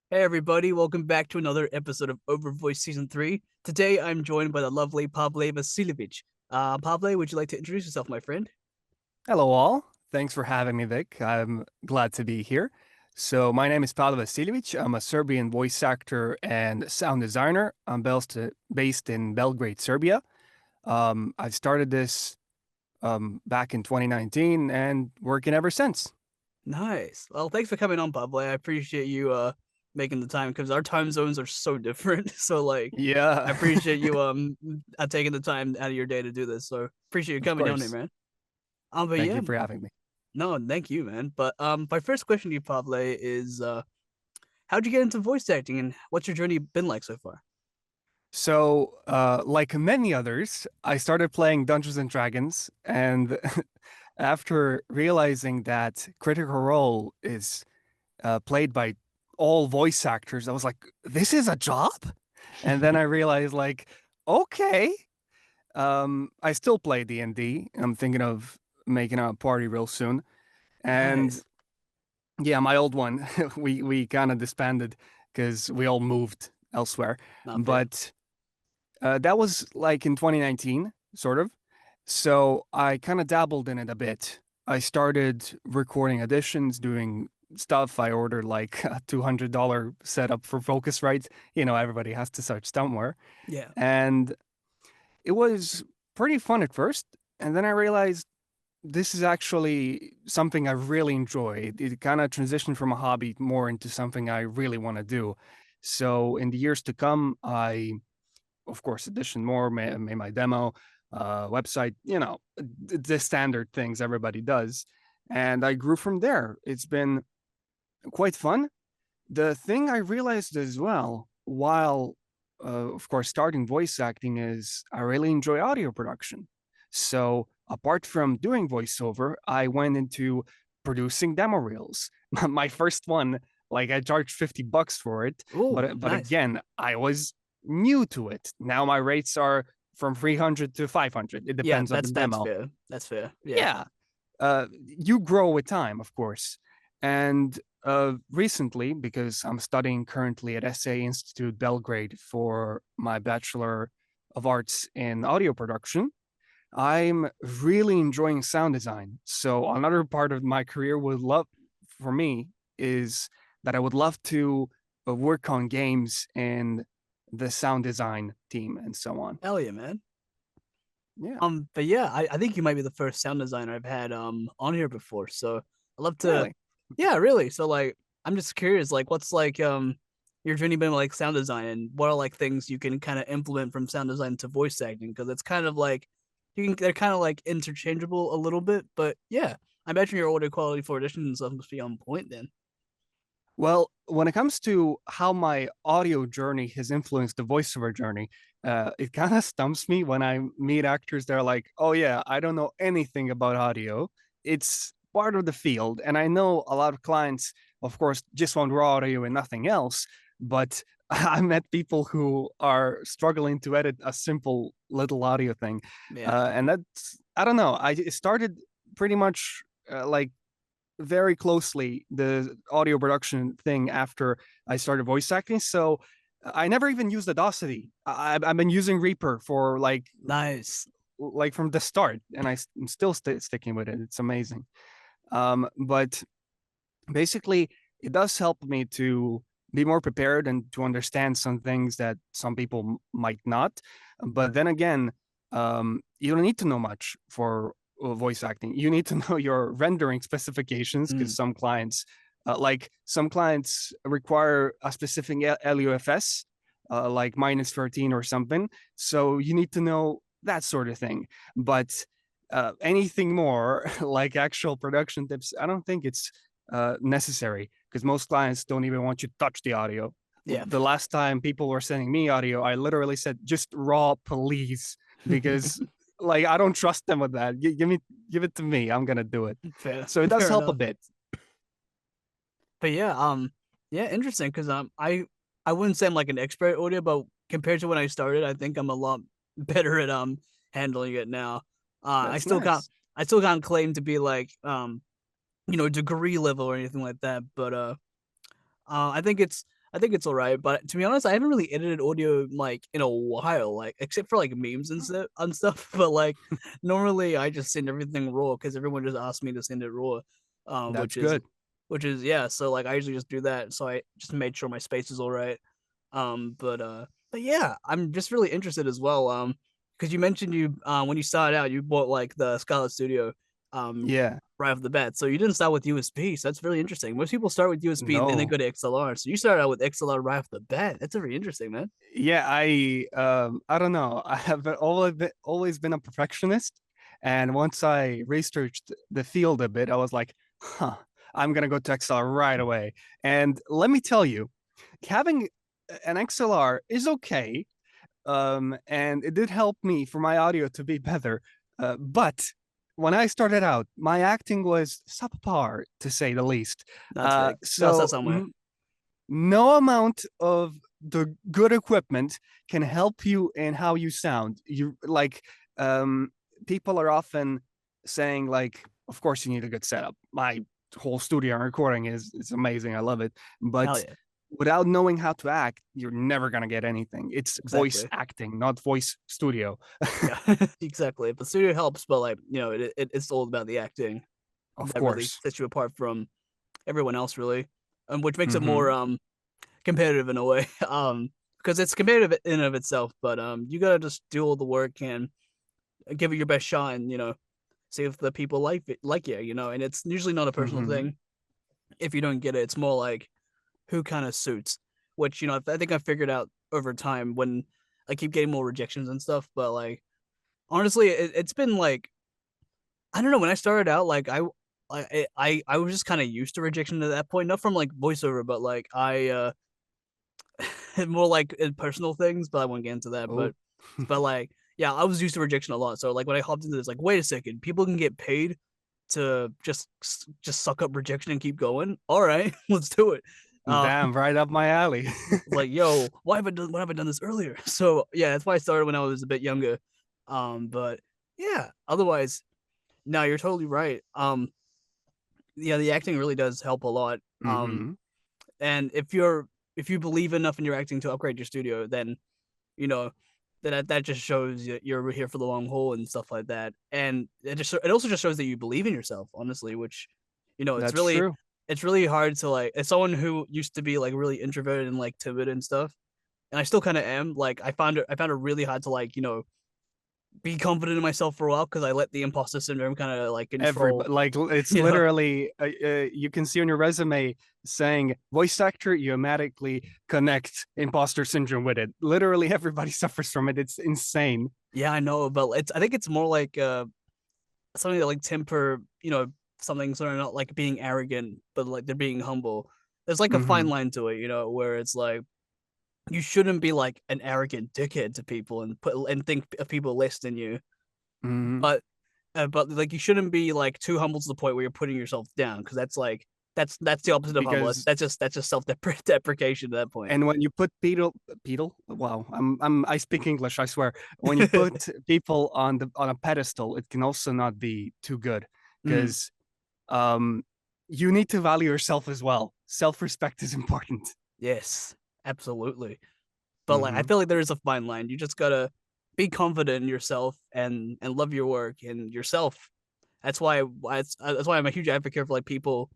Hey everybody, welcome back to another episode of OverVoice Season 3. Today I'm joined by the lovely Pavle Vasiljevic. Pavle, would you like to introduce yourself, my friend? Hello, all. Thanks for having me, Vic. I'm glad to be here. So, my name is Pavle Vasiljevic. I'm a Serbian voice actor and sound designer. I'm based in Belgrade, Serbia. I started this back in 2019 and working ever since. Nice. Well, thanks for coming on, Pavle. I appreciate you making the time because our time zones are so different. So I Yeah, appreciate you taking the time out of your day to do this. So appreciate you of coming down here, course. man. But Thank yeah, you for having me. no, thank you, man. But my first question to you, Pavle, is how'd you get into voice acting and what's your journey been like so far? So, like many others, I started playing Dungeons and Dragons, and after realizing that Critical Role is played by all voice actors. I was like, this is a job? And then I realized, like, okay. I still play D&D. I'm thinking of making a party real soon. And Nice. yeah, my old one, we kind of disbanded because we all moved elsewhere. Not fair. But that was like in 2019, sort of. So I kind of dabbled in it a bit. I started recording auditions, doing stuff. I ordered like a $200 setup for Focusrite. Everybody has to start somewhere. Yeah. And it was pretty fun at first. And then I realized this is actually something I really enjoy. It kind of transitioned from a hobby more into something I really want to do. So in the years to come, I of course, edition more, made my demo, website, the standard things everybody does. And I grew from there. It's been quite fun. The thing I realized as well, while of course starting voice acting, is I really enjoy audio production. So apart from doing voiceover, I went into producing demo reels. My first one, like I charged $50 for it, Oh, but nice. again, I was new to it. Now my rates are from 300 to 500. It Yeah, depends on the that's demo. fair. That's fair. Yeah. Yeah, you grow with time, of course. And recently, because I'm studying currently at SA Institute Belgrade for my Bachelor of Arts in Audio Production, I'm really enjoying sound design. So another part of my career would love for me is that I would love to work on games in the sound design team and so on. Hell yeah, man. Yeah, But yeah, I think you might be the first sound designer I've had on here before. So I love to, really. yeah, really. So I'm just curious, what's your journey been like sound design, and what are like things you can kind of implement from sound design to voice acting? Because it's kind of like they're kind of like interchangeable a little bit, but yeah, I imagine your audio quality for auditions and stuff must be on point then. Well, when it comes to how my audio journey has influenced the voiceover journey, it kind of stumps me when I meet actors. They're like, "Oh yeah, I don't know anything about audio. It's part of the field." And I know a lot of clients, of course, just want raw audio and nothing else. But I met people who are struggling to edit a simple little audio thing, Yeah. and that's I don't know. I it started pretty much like very closely the audio production thing after I started voice acting. So I never even used Audacity. I've been using Reaper for Nice. like from the start, and I'm still sticking with it. It's amazing. But basically, it does help me to be more prepared and to understand some things that some people might not. But then again, you don't need to know much for voice acting. You need to know your rendering specifications because Mm. some clients require a specific LUFS, like minus 13 or something. So you need to know that sort of thing. But anything more like actual production tips, I don't think it's necessary because most clients don't even want you to touch the audio. Yeah. The last time people were sending me audio, I literally said, just raw, please, because like I don't trust them with that. Give it to me. I'm gonna do it. Fair. So it does Fair help a enough. bit. But yeah, yeah, interesting because I wouldn't say I'm like an expert at audio, but compared to when I started, I think I'm a lot better at handling it now. I That's still can't nice. I still can't claim to be like degree level or anything like that, but I think I think it's all right. But to be honest, I haven't really edited audio like in a while, like except for like memes and stuff. But like normally I just send everything raw because everyone just asks me to send it raw, um, That's which is good. which is yeah. So like I usually just do that. So I just made sure my space is all right. But yeah, I'm just really interested as well. Because you mentioned you when you started out, you bought like the Scarlett Studio, um, Yeah. right off the bat. So you didn't start with USB. So that's really interesting. Most people start with USB and then they No. go to XLR. So you started out with XLR right off the bat. That's very interesting, man. Yeah, I don't know. I have always been a perfectionist, and once I researched the field a bit, I was like, huh, I'm gonna go to XLR right away. And let me tell you, having an XLR is okay. And it did help me for my audio to be better. But when I started out, my acting was subpar to say the least. That's big. Gotta start So somewhere. no amount of the good equipment can help you in how you sound. You like um people are often saying like, of course you need a good setup. My whole studio and recording is amazing. I love it. Hell But yeah. without knowing how to act, you're never gonna get anything. It's voice Exactly. acting, not voice studio. Yeah. Exactly. But studio helps, but like, it's all about the acting Of that really course. sets you apart from everyone else really. Which makes it more Mm-hmm. competitive in a way. Because it's competitive in and of itself, but you gotta just do all the work and give it your best shot, and see if the people like you, and it's usually not a personal Mm-hmm. thing. If you don't get it, it's more like who kind of suits, which I think I figured out over time when I keep getting more rejections and stuff. But like honestly, it's been like I don't know. When I started out, like I was just kind of used to rejection at that point, not from like voiceover, but like I more like in personal things, but I won't get into that. Oh. But like, yeah, I was used to rejection a lot. So like when I hopped into this, like, wait a second, people can get paid to just suck up rejection and keep going. All right, let's do it. Uh, Damn, right up my alley. like, yo, why have I done this earlier? So yeah, that's why I started when I was a bit younger. But yeah, otherwise, no, you're totally right. Yeah, the acting really does help a lot. Mm-hmm. And if you believe enough in your acting to upgrade your studio, then you know that just shows you're here for the long haul and stuff like that. And it also just shows that you believe in yourself, honestly, which it's That's really true. hard to like as someone who used to be like really introverted and like timid and stuff, and I still kind of am. Like I found it really hard to like be confident in myself for a while because I let the imposter syndrome kind of like control. Everybody, like it's you know literally you can see on your resume saying voice actor, you automatically connect imposter syndrome with it. Literally everybody suffers from it. It's insane. yeah, I know, but I think it's more like something that like temper, something sort of not like being arrogant, but like they're being humble. There's like a fine Mm-hmm. line to it, where it's like you shouldn't be like an arrogant dickhead to people and think of people less than you, Mm-hmm. but like you shouldn't be like too humble to the point where you're putting yourself down because that's like that's the opposite of humble. Because That's just self deprecation at that point. and when you put people, wow, I speak English, I swear. When you put people on a pedestal, it can also not be too good Mm, because um you need to value yourself as well. Self-respect is important. yes, absolutely. But like I Mm-hmm. feel like there is a fine line. You just gotta be confident in yourself and love your work and yourself. That's why I'm a huge advocate for like people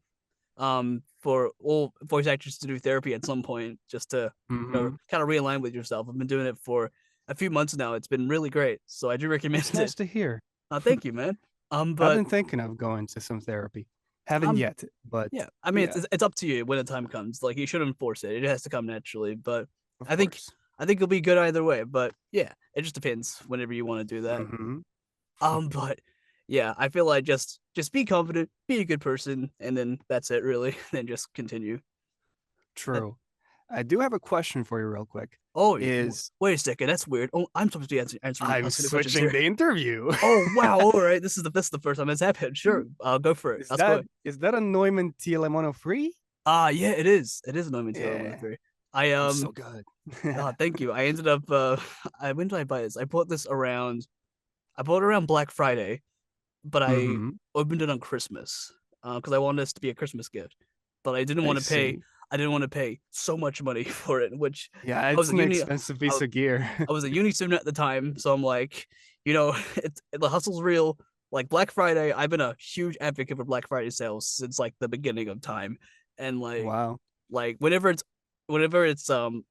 for all voice actors to do therapy at some point just to Mm-hmm. kind of realign with yourself. I've been doing it for a few months now. It's been really great, so I do That's recommend nice it. to hear. Thank you, man. I've But been thinking of going to some therapy. Haven't um, yet, but yeah. I mean, yeah, it's up to you when the time comes. Like you shouldn't force it. It has to come naturally. But of I think course. I think it'll be good either way. But yeah, it just depends whenever you want to do that. Mm-hmm. But yeah, I feel like just be confident, be a good person, and then that's it really. Then just continue. Uh, True. I do have a question for you real quick. Oh, Is wait a second, that's weird. Oh, I'm supposed to be I'm asking the questions switching here. the interview. Oh wow, all right. This is the first time it's happened. Sure, I'll go for it. Is Let's go. that a Neumann TLM-103? Yeah, it is. It is an OMT Yeah, 103. I I'm so good. thank you. I ended up I when did I buy this? I bought it around Black Friday, but I Mm-hmm. opened it on Christmas. Because I wanted this to be a Christmas gift. But I didn't I want to pay see. I didn't want to pay so much money for it, which Yeah, I was it's a an uni expensive I, piece of gear. I was a uni student at the time, so I'm like, it's the hustle's real. Like Black Friday, I've been a huge advocate for Black Friday sales since like the beginning of time, and Wow. like whenever it's on,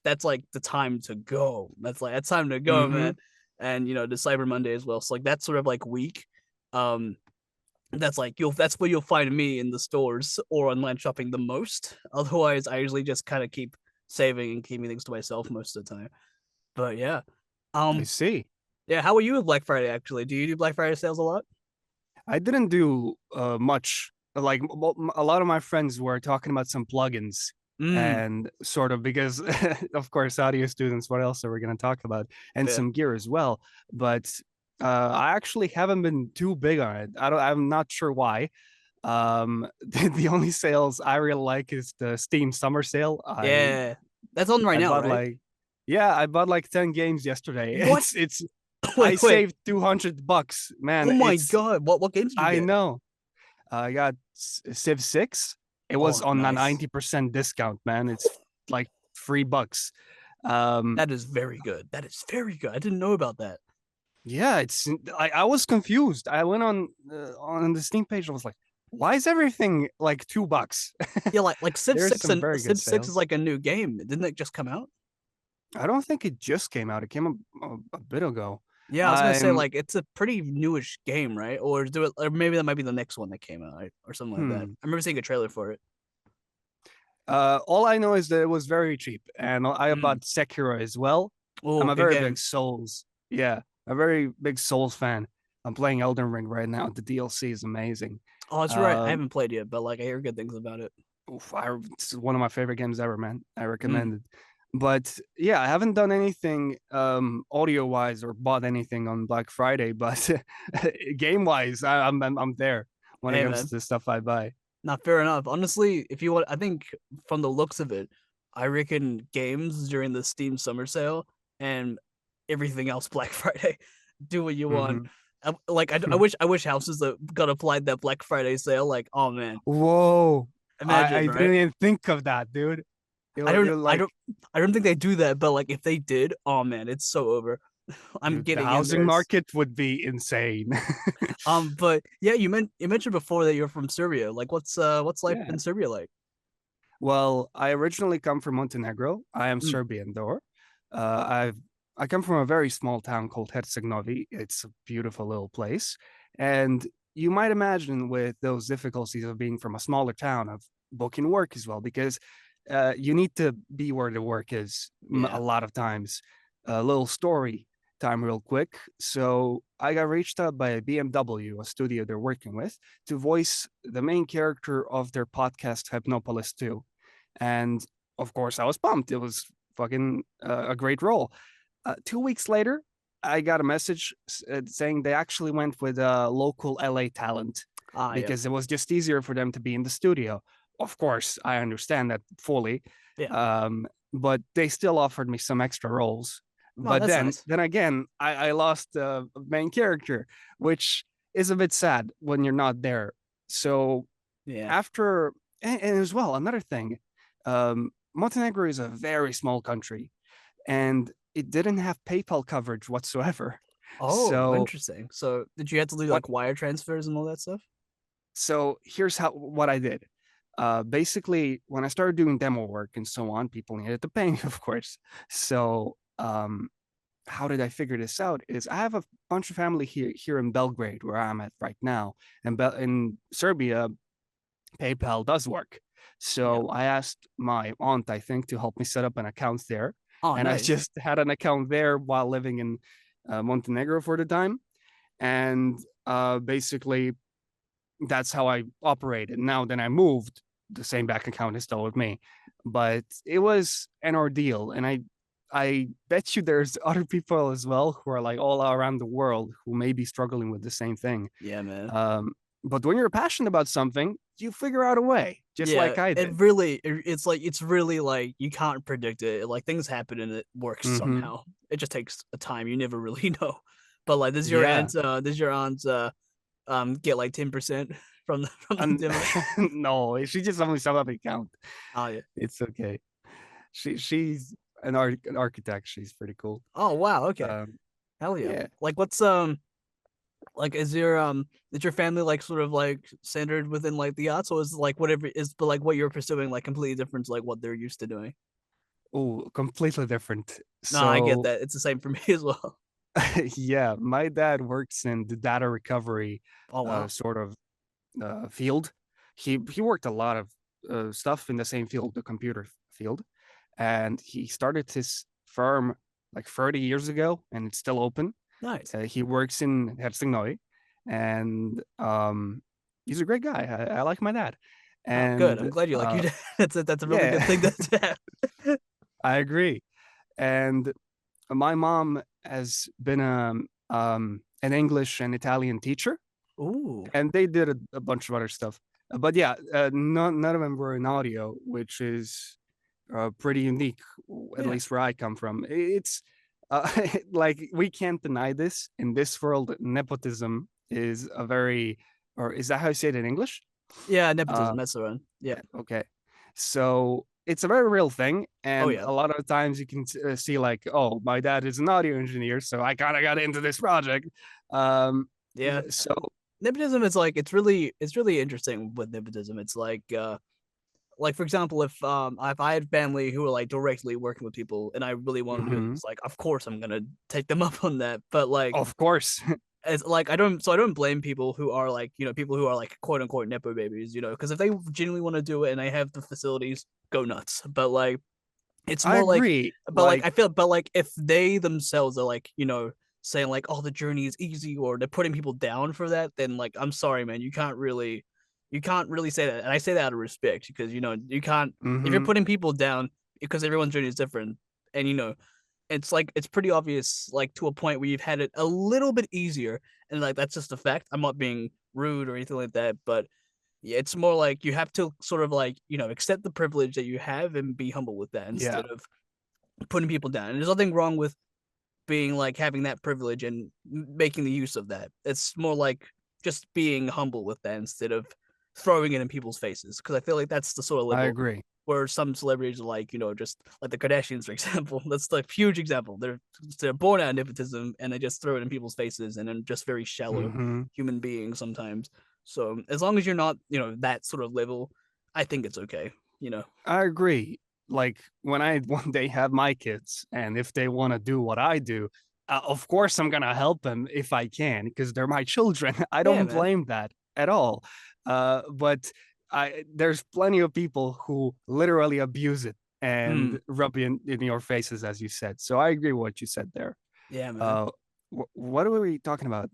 that's like the time to go. That's time to go, Mm-hmm. man. And the Cyber Monday as well. So like that's sort of like week. Um, that's where you'll find me in the stores or online shopping the most. Otherwise, I usually just kind of keep saving and keeping things to myself most of the time. But yeah, I um, see. yeah. How are you with Black Friday? Actually, do you do Black Friday sales a lot? I didn't do much. Like a lot of my friends were talking about some plugins Mm, and sort of because, of course, audio students, what else are we going to talk about? And yeah, some gear as well. But I actually haven't been too big on it. I'm not sure why. The only sales I really like is the Steam Summer Sale. yeah. That's on right I now, bought right? like yeah, I bought like 10 games yesterday. What? It's I Wait, wait. saved $200, Oh man. my It's god, what games did you I get? know. I got Civ 6. It Oh, was on a nice. 90% discount, man. It's like $3. Um, That is very good. That is very good. I didn't know about that. yeah, I was confused. I went on the Steam page. I was like, why is everything like $2? Yeah, like Civ There's 6 some and very good Civ 6 is sales. like a new game. Didn't it just come out? I don't think it just came out. It came a bit ago. Yeah, I was gonna say I'm like it's a pretty newish game, right? Or maybe that might be the next one that came out, right? Or something like that. hmm. I remember seeing a trailer for it. All I know is that it was very cheap, and I Mm. bought Sekiro as well. Oh, I'm a good very big game. Souls, yeah, a very big Souls fan. I'm playing Elden Ring right now. The DLC is amazing. Oh, that's right. I Um, haven't played yet, but like I hear good things about it. it's one of my favorite games ever, man. I Mm. recommend it. But yeah, I haven't done anything audio wise or bought anything on Black Friday, but game wise, I'm there when it Hey comes man, to the stuff I buy. not fair enough. Honestly, if you want, I think from the looks of it, I reckon games during the Steam Summer Sale and everything else Black Friday. Do what you want. Hmm. I wish houses that got applied that Black Friday sale. Like, oh man, Whoa. imagine, I right? didn't even think of that, dude. I don't, You're I like, don't, I don't think they do that. But like, if they did, oh man, it's so over. I'm dude, the getting in housing there. market would be insane. But yeah, you mentioned before that you're from Serbia. Like, what's life Yeah. in Serbia like? Well, I originally come from Montenegro. I am Mm, Serbian though. I've I come from a very small town called Herceg-Novi. It's a beautiful little place. And you might imagine with those difficulties of being from a smaller town of booking work as well, because you need to be where the work is a yeah. lot of times. A little story time real quick. So I got reached out by BMW, a studio they're working with, to voice the main character of their podcast Hypnopolis 2. And of course, I was pumped. It was fucking a great role. 2 weeks later, I got a message saying they actually went with a local LA talent Ah, yeah, because it was just easier for them to be in the studio. Of course, I understand that fully, yeah. but they still offered me some extra roles. Oh, But that's then, nice. then again, I lost the main character, which is a bit sad when you're not there. So Yeah. after, and as well, another thing, Montenegro is a very small country, and it didn't have PayPal coverage whatsoever. Oh, So interesting. So, did you have to do what? like wire transfers and all that stuff? So here's how what I did. Basically, when I started doing demo work and so on, people needed to pay me, of course. So how did I figure this out? Is I have a bunch of family here in Belgrade, where I'm at right now, and in Serbia, PayPal does work. Yeah. So I asked my aunt, I think, to help me set up an account there. Oh, And I nice. just had an account there while living in Montenegro for the time. And basically, that's how I operated. Now, then I moved, the same bank account is still with me. But it was an ordeal. And I bet you there's other people as well who are like all around the world who may be struggling with the same thing. Yeah, man. Um, but when you're passionate about something, you figure out a way, just Yeah, like I it did. really, it's really like you can't predict it. Like things happen and it works Hmm. somehow. It just takes a time. You never really know. But like, Yeah. does your aunt get like 10%? from the And demo? no, she just only set up an account. Oh yeah. It's okay. She's an architect. She's pretty cool. Oh wow. Okay. Um, Hell yeah. yeah. Like what's like is your family like sort of like centered within like the arts, or is like whatever is but like what you're pursuing like completely different to like what they're used to doing? Oh, completely different. No, I get So that. It's the same for me as well. yeah, my dad works in the data recovery Oh wow. sort of field. He worked a lot of stuff in the same field, the computer field, and he started his firm like 30 years ago, and it's still open. Nice. He works in Helsingborg, and he's a great guy. I like my dad, Oh, good. I'm and glad you like your dad. That's a really good yeah, thing to have. I agree. And my mom has been an English and Italian teacher, Ooh. and they did a bunch of other stuff. But yeah, none of them were in audio, which is pretty unique, at Yeah. least where I come from. It's like we can't deny this. In this world, nepotism is a very, or is that how you say it in English? Yeah, Uh, nepotism, that's the one. Yeah. okay. So it's a very real thing. Oh And yeah. a lot of times you can see, like, oh, my dad is an audio engineer, so I kind of got into this project. Um, Yeah. so, Nepotism is like it's really interesting with nepotism. It's like for example, if I had family who were like directly working with people and I really wanted to do it, mhm, it's like of course I'm gonna take them up on that. But like of course. it's like I don't blame people who are like, people who are like quote unquote nepo babies, because if they genuinely want to do it and they have the facilities, go nuts. But like it's I more like agree. but like Like, I feel but like if they themselves are like, saying like, oh, the journey is easy, or they're putting people down for that, then like I'm sorry, man, you can't really say that. And I say that out of respect because you can't if you're mhm, putting people down because everyone's journey is different, and it's like it's pretty obvious, like to a point where you've had it a little bit easier, and like that's just a fact. I'm not being rude or anything like that, but yeah, it's more like you have to sort of like accept the privilege that you have and be humble with that yeah, instead of putting people down. And there's nothing wrong with being like having that privilege and making the use of that. It's more like just being humble with that instead of throwing it in people's faces. Because I feel like that's the sort of I level agree. where some celebrities are like, just like the Kardashians, for example. That's the huge example. They're born out of nepotism and they just throw it in people's faces and then just very shallow Mhm. human beings sometimes. So as long as you're not, that sort of level, I think it's okay. You know. I agree. Like when I one day have my kids, and if they want to do what I do, of course I'm gonna help them if I can because they're my children. I Yeah, don't man. blame that at all. But there's plenty of people who literally abuse it Mm, and rub in your faces, as you said. So I agree with what you said there. yeah, man. Uh, what are we talking about?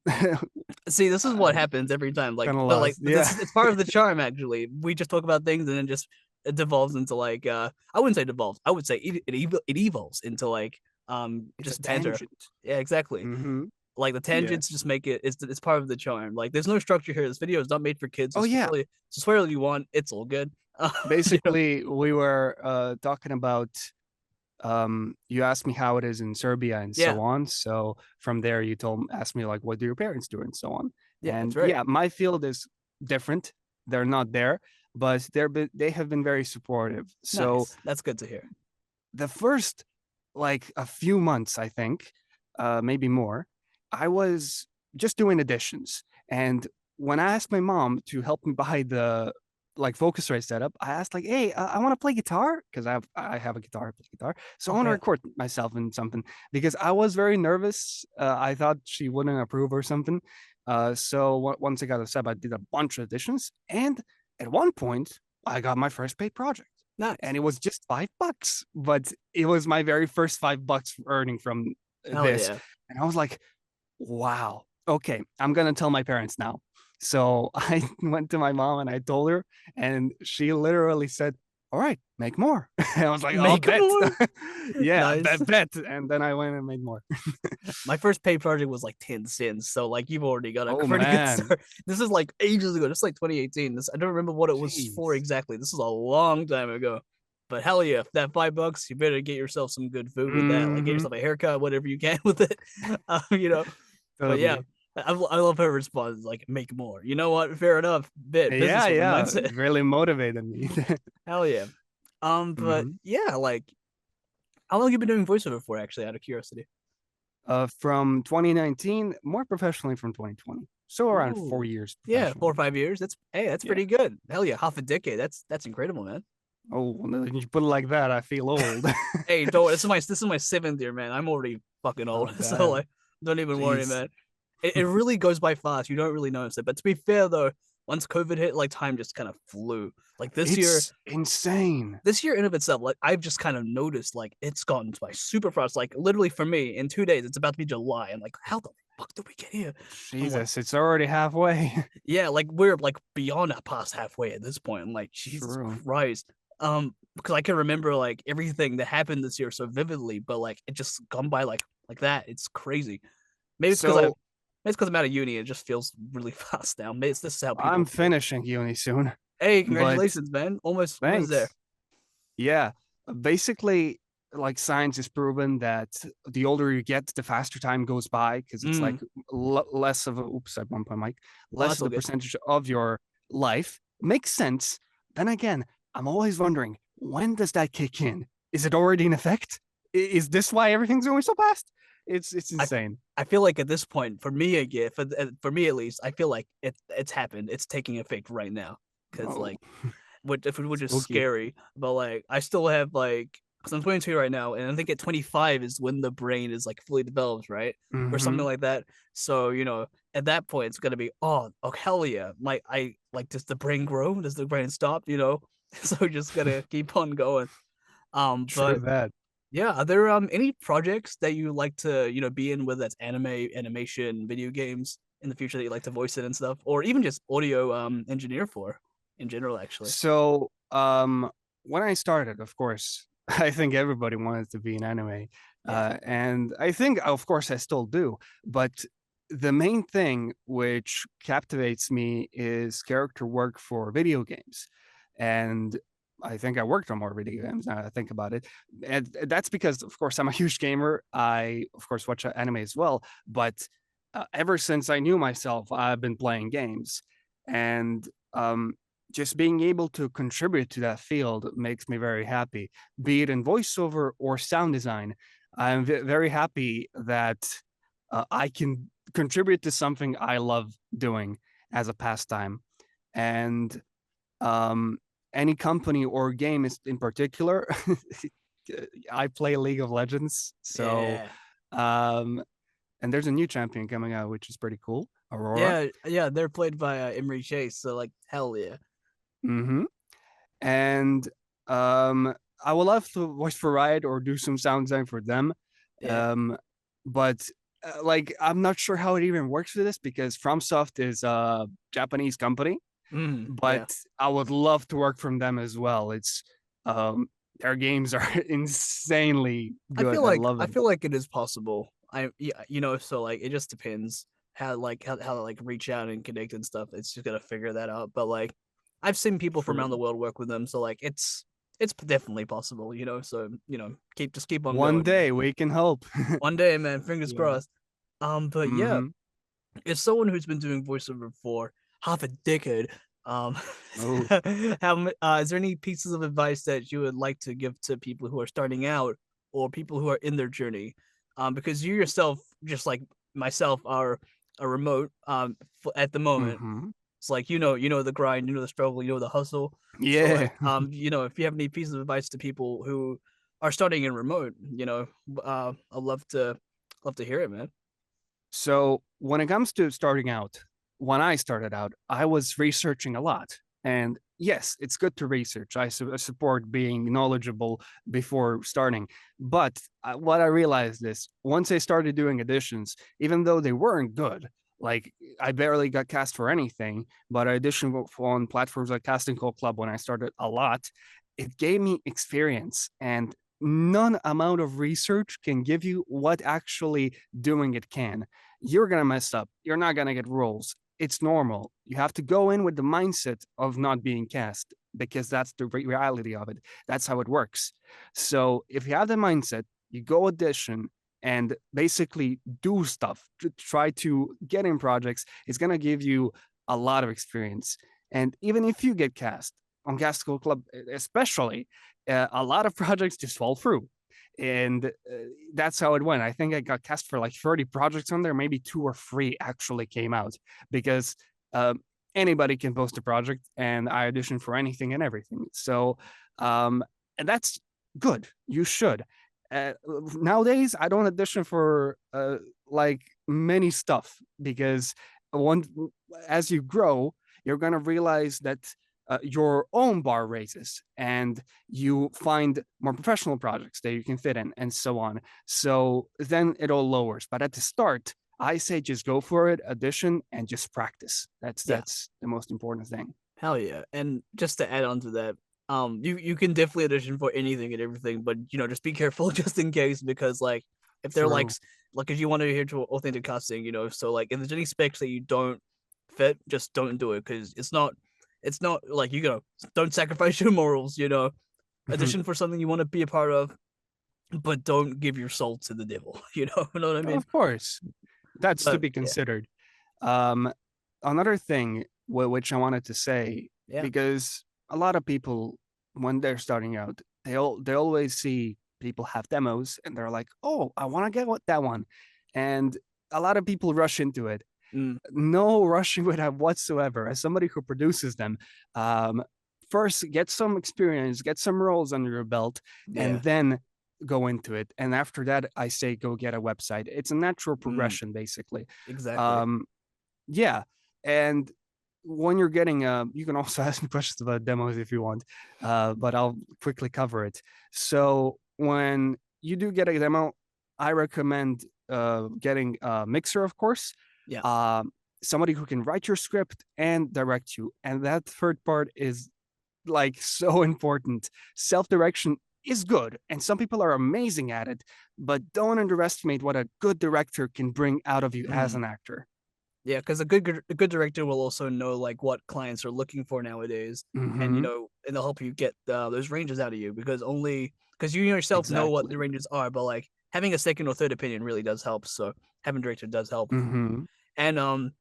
See, this is what I'm happens every time. kind of Like, lost. but Yeah, this it's part of the charm. Actually, we just talk about things and then just it devolves into like I wouldn't say devolves. I would say it evolves into like it's a just banter. tangent. Yeah, exactly. Hmm. Like the Yeah. tangents just make it's part of the charm. Like there's no structure here. This video is not made for kids. Oh yeah. So swear all you want. It's all good. You know. Basically, we were talking about you asked me how it is in Serbia and Yeah, so on. So from there, you asked me like, what do your parents do and so on. yeah, that's And right. yeah, my field is different. They're not there, but they have been very supportive. So Nice. That's good to hear. the first like a few months, I think, maybe more, I was just doing additions. And when I asked my mom to help me buy the like Focusrite setup, I asked like, "Hey, I want to play guitar because I have a guitar, I play guitar, so I Oh want to yeah. record myself in something because I was very nervous. I thought she wouldn't approve or something. So once I got the setup, I did a bunch of additions, and at one point, I got my first paid project and Nice. it was just $5, but it was my very first $5 earning from Hell this. yeah. And I was like, wow, okay, I'm gonna tell my parents now. So I went to my mom and I told her, and she literally said, all right, make more. And I was like, oh, Make bet. more. Yeah, Nice. bet. And then I went and made more. My first paid project was like 10 cents. So like you've already got a Oh pretty good man. start. This is like ages ago. This is like 2018. I don't remember what it was for Jeez. exactly. This is a long time ago. But hell yeah, that $5, you better get yourself some good food with that. Like get Hmm. yourself a haircut, whatever you can with it. You know. But yeah, Totally. I love her response, like make more. You know what? Fair enough. Yeah, Businesswoman yeah, mindset. really motivated me. Hell yeah. But hmm yeah, like how long you been doing voiceover for? Actually, out of curiosity. From 2019, more professionally from 2020. So around Ooh, 4 years yeah, professionally. 4 or 5 years. That's Yeah. pretty good. Hell yeah, half a decade. That's incredible, man. Oh, when you put it like that, I feel old. Hey, don't. This is my seventh year, man. I'm already fucking Oh, old, so damn. like, don't even worry, Jeez. man. It really goes by fast. You don't really notice it. But to be fair though, once COVID hit, like time just kind of flew. Like It's insane. this year in of itself, like I've just kind of noticed, like it's gone by super fast. Like literally for me, in 2 days, it's about to be July. I'm like, how the fuck did we get here? I'm like, Jesus, it's already halfway. yeah, like we're like beyond past halfway at this point. I'm like, Jesus True. Christ. Because I can remember like everything that happened this year so vividly, but like it just gone by like that. It's crazy. Maybe it's because So I'm out of uni. It just feels really fast now. Maybe this is how I'm people feel. finishing uni soon, Hey, but congratulations, man! Almost there. thanks. Yeah, basically, like science has proven that the older you get, the faster time goes by because it's like Mm. less of a oops, I bumped my mic, Oh, less that's of all the good. percentage of your life. Makes sense. Then again, I'm always wondering when does that kick in? Is it already in effect? Is this why everything's going so fast? It's I insane. I feel like at this point, for me again, for me at least, I feel like it's happened. It's taking effect right now. Because Oh, like which is spooky. scary. But like I still have like because I'm 22 right now, and I think at 25 is when the brain is like fully developed, right, or something Mm-hmm. like that. So at that point it's gonna be oh hell yeah, like I like does the brain grow? Does the brain stop? So just gotta keep on going. True But that. yeah, are there any projects that you like to be in, whether that's anime, animation, video games in the future that you like to voice it and stuff, or even just audio engineer for in general, actually? So, when I started, of course, I think everybody wanted to be an anime. Yeah. And I think, of course, I still do. But the main thing which captivates me is character work for video games. And I think I worked on more video games now that I think about it. And that's because, of course, I'm a huge gamer. I, of course, watch anime as well. But ever since I knew myself, I've been playing games. And um, just being able to contribute to that field makes me very happy, be it in voiceover or sound design. I'm very happy that I can contribute to something I love doing as a pastime. And um, any company or game is in particular, I play League of Legends. So, Yeah. um, and there's a new champion coming out, which is pretty cool, Aurora. Yeah, they're played by Emery Chase, so like hell yeah. hmm And um, I would love to voice for Riot or do some sound design for them. Yeah. Um, but like, I'm not sure how it even works for this because FromSoft is a Japanese company, but Yeah. I would love to work from them as well. It's um, their games are insanely I good. feel I like love I it. feel like it is possible. So like it just depends how to like reach out and connect and stuff. It's just gotta figure that out. But like I've seen people from around the True. world work with them, so like it's definitely possible, So, keep on One going, man. day we can hope. One day, man, fingers Yeah. crossed. But yeah, hmm as someone who's been doing voiceover for half a decade, um, Oh. is there any pieces of advice that you would like to give to people who are starting out or people who are in their journey? Because you yourself, just like myself, are a remote at the moment. hmm It's like the grind, the struggle, the hustle. So Yeah. like if you have any pieces of advice to people who are starting in remote, I'd love to hear it, man. So when it comes to starting out, when I started out, I was researching a lot. And yes, it's good to research. I support being knowledgeable before starting. But what I realized is once I started doing auditions, even though they weren't good, like I barely got cast for anything, but I auditioned on platforms like Casting Call Club when I started a lot. It gave me experience, and none amount of research can give you what actually doing it can. You're going to mess up. You're not going to get roles. It's normal. You have to go in with the mindset of not being cast because that's the reality of it. That's how it works. So if you have the mindset, you go audition, and basically do stuff to try to get in projects. It's going to give you a lot of experience. And even if you get cast on Cast Club, especially, a lot of projects just fall through. And that's how it went. I think I got cast for like 30 projects on there. Maybe 2 or 3 actually came out because anybody can post a project, and I audition for anything and everything. So, and that's good. You should. Nowadays, I don't audition for like many stuff because one, as you grow, you're gonna realize that your own bar raises and you find more professional projects that you can fit in and so on. So then it all lowers. But at the start, I say just go for it, audition, and just practice. That's Yeah. that's the most important thing. Hell yeah. And just to add on to that, you can definitely audition for anything and everything, but just be careful just in case, because like if they're True. like if you want to hear to authentic casting, so like if there's any specs that you don't fit, just don't do it, because it's not like don't sacrifice your morals, audition for something you want to be a part of, but don't give your soul to the devil, you know what I mean? Of course, that's to But be yeah, considered. Um, Another thing which I wanted to say, yeah. because a lot of people when they're starting out, they always see people have demos and they're like, oh, I want to get that one, and a lot of people rush into it. Mm, No rushing with that whatsoever. As somebody who produces them, um, first get some experience, get some roles under your belt, yeah. and then go into it. And after that, I say go get a website. It's a natural Mm, progression, basically. exactly. Um, yeah, and when you're getting, you can also ask me questions about demos if you want, but I'll quickly cover it. So when you do get a demo, I recommend getting a mixer, of course, Yeah. um, somebody who can write your script and direct you. And that third part is like so important. Self direction is good, and some people are amazing at it, but don't underestimate what a good director can bring out of you as Mm. an actor. Yeah, because a good director will also know like what clients are looking for nowadays, and Mm-hmm. and they'll help you get those ranges out of you, because you yourself know what the Exactly. ranges are, but like having a second or third opinion really does help. So having a director does help, Mm-hmm. and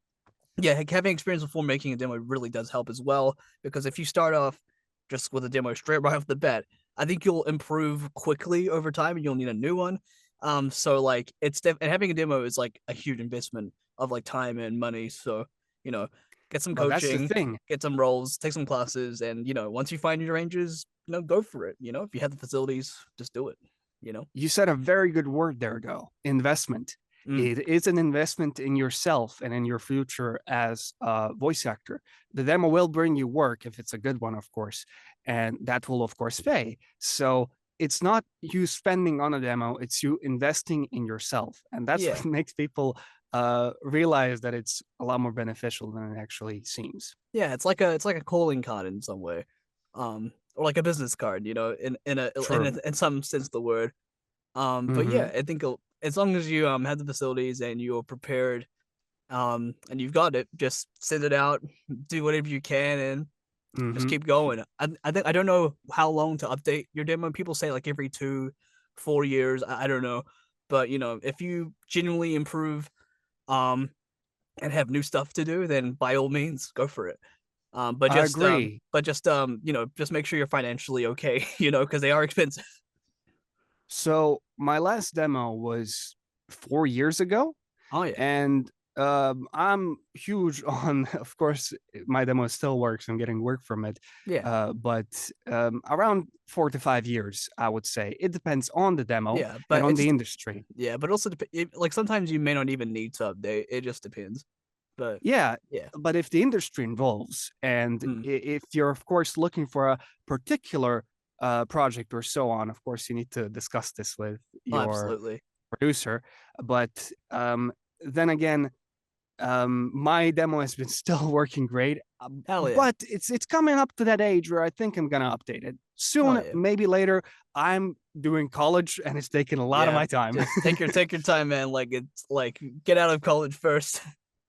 yeah, having experience before making a demo really does help as well, because if you start off just with a demo straight right off the bat, I think you'll improve quickly over time and you'll need a new one. So like and having a demo is like a huge investment of like time and money. So, you know, get some Well, that's the coaching, thing. get some roles, take some classes, and once you find your ranges, go for it. If you have the facilities, just do it, you know? You said a very good word there, though. Investment. Mm, It is an investment in yourself and in your future as a voice actor. The demo will bring you work if it's a good one, of course, and that will, of course, pay. So it's not you spending on a demo; it's you investing in yourself, and that's yeah. what makes people realize that it's a lot more beneficial than it actually seems. Yeah, it's like a calling card in some way, or like a business card, True. in some sense of the word. But Mm-hmm. yeah, I think as long as you have the facilities and you're prepared, and you've got it, just send it out, do whatever you can, and just Mm-hmm. keep going. I think I don't know how long to update your demo. People say like every 2-4 years. I don't know, but if you genuinely improve, um, and have new stuff to do, then by all means, go for it. But I just agree. just make sure you're financially okay, because they are expensive. So my last demo was 4 years ago, Oh yeah, and I'm huge on. Of course, my demo still works. I'm getting work from it, yeah, but around 4 to 5 years, I would say. It depends on the demo yeah. and But on it the just industry. yeah, but also like sometimes you may not even need to update. It just depends. But Yeah, yeah, but if the industry involves, and mm. if you're of course looking for a particular project or so on, of course you need to discuss this with Oh, your absolutely. producer. But then again, my demo has been still working great, Hell yeah. but it's coming up to that age where I think I'm gonna update it Hell soon, yeah. maybe later. I'm doing college, and it's taking a lot of Yeah. my time. Just take your time, man. Like it's like get out of college first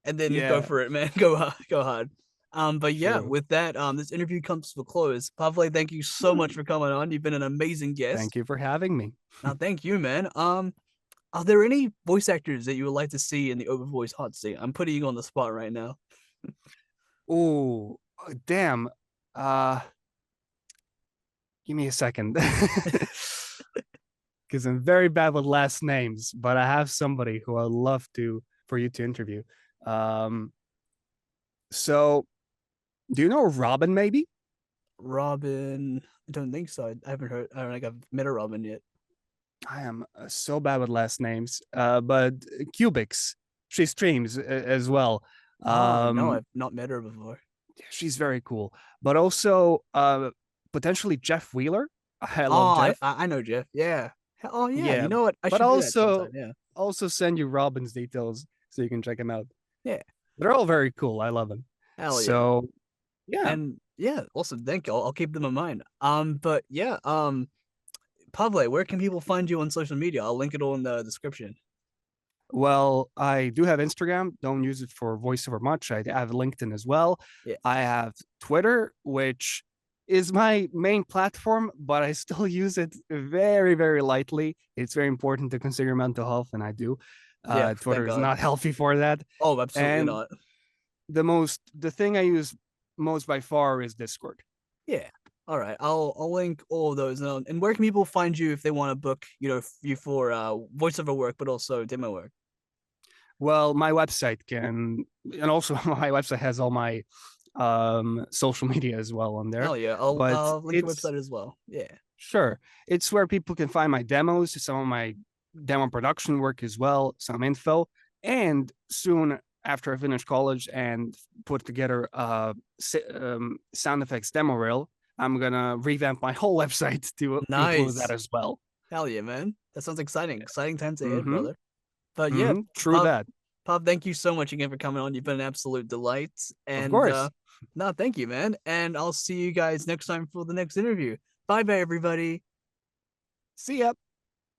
and then go Yeah, for it, man. Go hard. But yeah, true. with that, this interview comes to a close. Pavle, thank you so much for coming on. You've been an amazing guest. Thank you for having me. Now, thank you, man. Are there any voice actors that you would like to see in the OverVoice hot seat? I'm putting you on the spot right now. Oh, damn. Uh, Give me a second. Because I'm very bad with last names, but I have somebody who I'd love to for you to interview. Um, so do you know Robin maybe? Robin, I don't think so. I haven't heard. I don't think I've met a Robin yet. I am so bad with last names. But Cubics, she streams as well. Oh no, Um, I've not met her before. she's very cool. But also potentially Jeff Wheeler. I Oh, love Jeff. I know Jeff. Yeah. Oh yeah. You Yeah, know what? I but should do that sometime. Yeah. also send you Robin's details so you can check him out. Yeah. They're all very cool. I love them. Hell yeah. So yeah. And yeah, awesome. Thank you. I'll keep them in mind. But yeah. Pavle, where can people find you on social media? I'll link it all in the description. Well, I do have Instagram. Don't use it for voiceover much. I have LinkedIn as well. Yeah. I have Twitter, which is my main platform, but I still use it very, very lightly. It's very important to consider your mental health, and I do. Yeah. Twitter Thank is God. not healthy for that. Oh, absolutely And not. the thing I use most by far is Discord. Yeah. All right. I'll link all of those. And where can people find you if they want to book, you for voiceover work, but also demo work? Well, my website can, and also my website has all my social media as well on there. Hell yeah. But I'll link your it's website as well. Yeah. sure, it's where people can find my demos, some of my demo production work as well, some info, and soon after I finish college and put together a sound effects demo reel, I'm gonna revamp my whole website to include that Nice. as well. Hell yeah, man. That sounds exciting. Exciting times ahead, Mm-hmm. brother. But yeah, Mm-hmm. True Pop, that. Pop, thank you so much again for coming on. You've been an absolute delight. Of And course. no, thank you, man. And I'll see you guys next time for the next interview. Bye bye, everybody. See ya.